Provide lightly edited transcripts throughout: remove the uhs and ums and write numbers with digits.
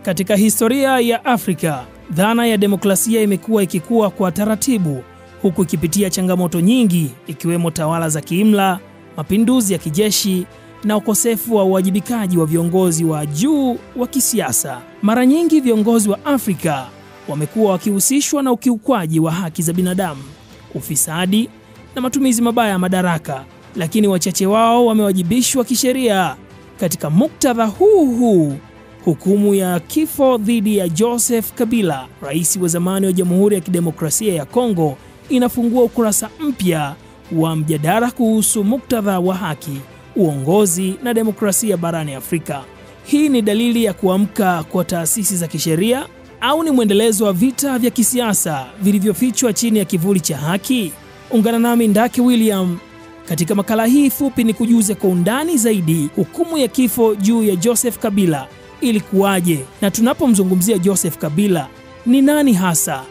Katika historia ya Afrika, dhana ya demokrasia imekuwa ikikua kwa taratibu, huku ikipitia changamoto nyingi ikiwemo tawala za kiimla, mapinduzi ya kijeshi na ukosefu wa uwajibikaji wa viongozi wa juu wa kisiasa. Mara nyingi viongozi wa Afrika wamekuwa wakihusishwa na ukiukwaji wa haki za binadamu, ufisadi na matumizi mabaya ya madaraka, lakini wachache wao wamewajibishwa kisheria. Katika muktadha huu, hukumu ya kifo dhidi ya Joseph Kabila, rais wa zamani wa Jamhuri ya Kidemokrasia ya Kongo, inafungua ukurasa mpya wa mjadala kuhusu muktadha wa haki, uongozi na demokrasia barani Afrika. Hii ni dalili ya kuamka kwa taasisi za kisheria au ni mwendelezo wa vita vya kisiasa vilivyofichwa chini ya kivuli cha haki? Ungana nami Ndaki William katika makala hii fupi ni kujuze kwa undani zaidi hukumu ya kifo juu ya Joseph Kabila ilikuwaje, na tunapomzungumzia Joseph Kabila ni nani hasa?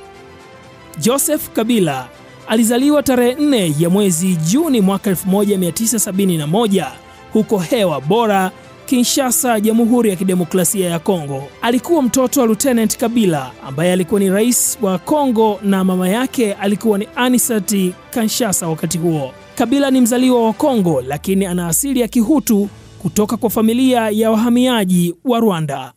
Joseph Kabila alizaliwa tarehe 4 ya mwezi Juni mwaka 1971 huko Hewa Bora, Kinshasa, Jamhuri ya Kidemokrasia ya Kongo. Alikuwa mtoto wa Lieutenant Kabila ambaye alikuwa ni rais wa Kongo na mama yake alikuwa ni Anisati Kinshasa wakati huo. Kabila ni mzaliwa wa Kongo lakini ana asili ya Kihutu kutoka kwa familia ya wahamiaji wa Rwanda.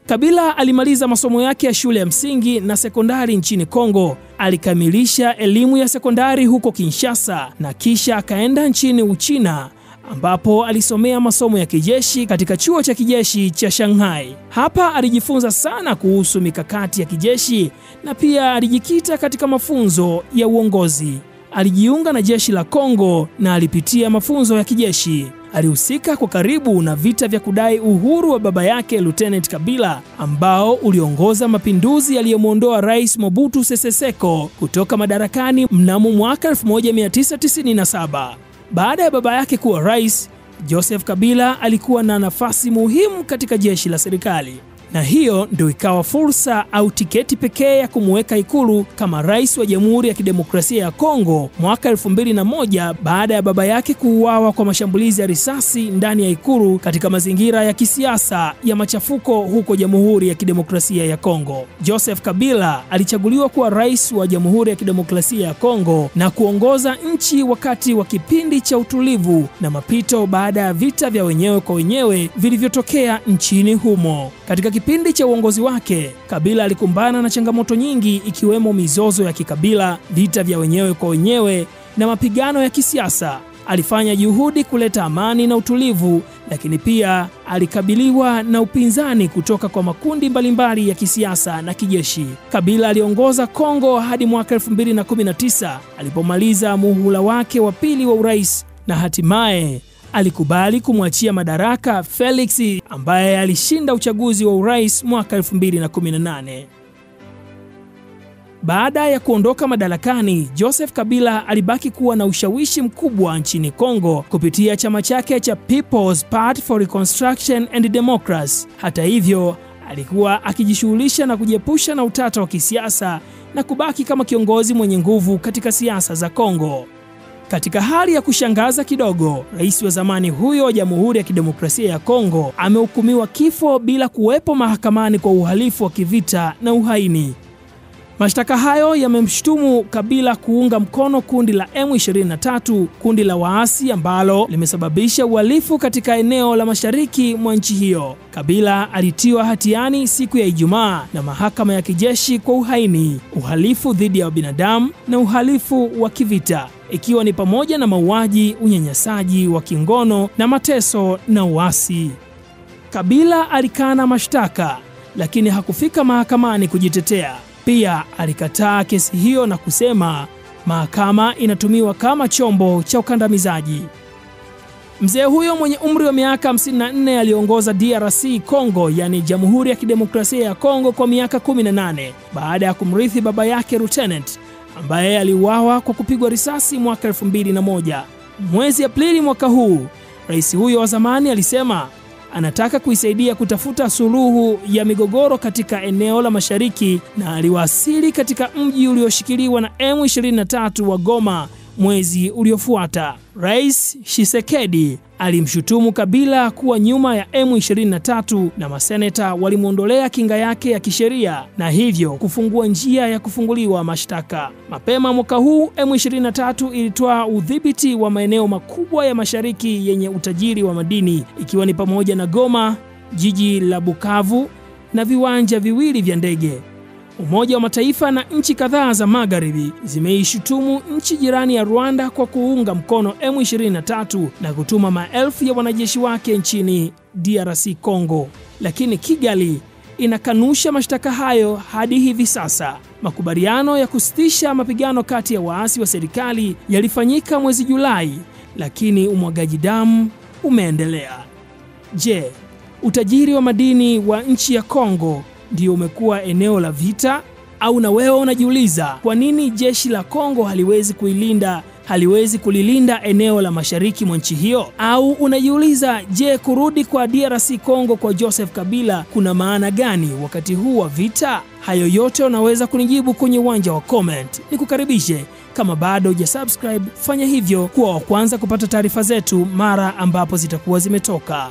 Kabila alimaliza masomo yake ya shule ya msingi na sekondari nchini Kongo. Alikamilisha elimu ya sekondari huko Kinshasa na kisha akaenda nchini Uchina ambapo alisomea masomo ya kijeshi katika chuo cha kijeshi cha Shanghai. Hapa alijifunza sana kuhusu mikakati ya kijeshi na pia alijikita katika mafunzo ya uongozi. Alijiunga na jeshi la Kongo na alipitia mafunzo ya kijeshi. Alihusika kwa karibu na vita vya kudai uhuru wa baba yake Lieutenant Kabila ambao uliongoza mapinduzi yaliyomuondoa Rais Mobutu Sese Seko kutoka madarakani mnamo mwaka 1997. Baada ya baba yake kuwa rais, Joseph Kabila alikuwa na nafasi muhimu katika jeshi la serikali. Na hiyo ndio ikawa fursa au tiketi pekee ya kumweka ikulu kama rais wa Jamhuri ya Kidemokrasia ya Kongo mwaka 2001 baada ya baba yake kuuawa kwa mashambulizi ya risasi ndani ya ikulu katika mazingira ya kisiasa ya machafuko huko Jamhuri ya Kidemokrasia ya Kongo. Joseph Kabila alichaguliwa kuwa rais wa Jamhuri ya Kidemokrasia ya Kongo na kuongoza nchi wakati wa kipindi cha utulivu na mapito baada ya vita vya wenyewe kwa wenyewe vilivyotokea nchini humo. Katika kipindi cha uongozi wake, Kabila alikumbana na changamoto nyingi ikiwemo mizozo ya kikabila, vita vya wenyewe kwa wenyewe na mapigano ya kisiasa. Alifanya juhudi kuleta amani na utulivu, lakini pia alikabiliwa na upinzani kutoka kwa makundi mbalimbali ya kisiasa na kijeshi. Kabila aliongoza Kongo hadi mwaka 2019 alipomaliza muhula wake wa pili wa urais na hatimaye alikubali kumwachia madaraka Felix ambaye alishinda uchaguzi wa urais mwaka 2018. Baada ya kuondoka madarakani, Joseph Kabila alibaki kuwa na ushawishi mkubwa nchini Kongo kupitia chama chake cha People's Party for Reconstruction and Democracy. Hata hivyo, alikuwa akijishughulisha na kujiepusha na utata wa kisiasa na kubaki kama kiongozi mwenye nguvu katika siasa za Kongo. Katika hali ya kushangaza kidogo, rais wa zamani huyo wa Jamhuri ya Kidemokrasia ya Kongo amehukumiwa kifo bila kuwepo mahakamani kwa uhalifu wa kivita na uhaini. Mashtaka hayo yamemshutumu Kabila kuunga mkono kundi la M23, kundi la waasi ambalo limesababisha uhalifu katika eneo la mashariki mwa nchi hiyo. Kabila alitiwa hatiani siku ya Ijumaa na mahakama ya kijeshi kwa uhaini, uhalifu dhidi ya binadamu na uhalifu wa kivita, ikiwa ni pamoja na mauaji, unyanyasaji wa kingono na mateso na uasi. Kabila alikana mashtaka lakini hakufika mahakamani kujitetea. Pia alikataa kesi hiyo na kusema mahakama inatumiwa kama chombo cha ukandamizaji. Mzee huyo mwenye umri wa miaka 54 aliongoza DRC Kongo, yani Jamhuri ya Kidemokrasia ya Kongo, kwa miaka 18 baada ya kumrithi baba yake Lieutenant ambaye aliuawa kwa kupigwa risasi mwaka 2001. Mwezi Aprili mwaka huu, rais huyo wa zamani alisema anataka kuisaidia kutafuta suluhu ya migogoro katika eneo la mashariki na aliwasili katika mji ulioshikiliwa na M23 wa Goma Mwezi uliofuata, Rais Tshisekedi alimshutumu Kabila kuwa nyuma ya M23 na maseneta walimuondolea kinga yake ya kisheria na hivyo kufungua njia ya kufunguliwa mashtaka. Mapema mwaka huu M23 ilitoa udhibiti wa maeneo makubwa ya mashariki yenye utajiri wa madini ikiwa ni pamoja na Goma, jiji la Bukavu na viwanja viwili vya ndege. Umoja wa Mataifa na nchi kadhaa za magharibi zimeishutumu nchi jirani ya Rwanda kwa kuunga mkono M23 na kutuma maelfu ya wanajeshi wake nchini DRC Congo. Lakini Kigali inakanusha mashtaka hayo hadi hivi sasa. Makubaliano ya kusitisha mapigano kati ya waasi wa serikali yalifanyika mwezi Julai, lakini umwagaji damu umeendelea. Je, utajiri wa madini wa nchi ya Kongo ndio umekuwa eneo la vita? Au na wewe unajiuliza kwa nini jeshi la Kongo haliwezi kulilinda eneo la mashariki mwa nchi hiyo? Au unajiuliza, je, kurudi kwa DRC Congo kwa Joseph Kabila kuna maana gani wakati huu wa vita? Hayo yote unaweza kunijibu kwenye uwanja wa comment. Nikukaribishe, kama bado hujasubscribe, fanya hivyo kuwa wa kwanza kupata taarifa zetu mara ambapo zitakuwa zimetoka.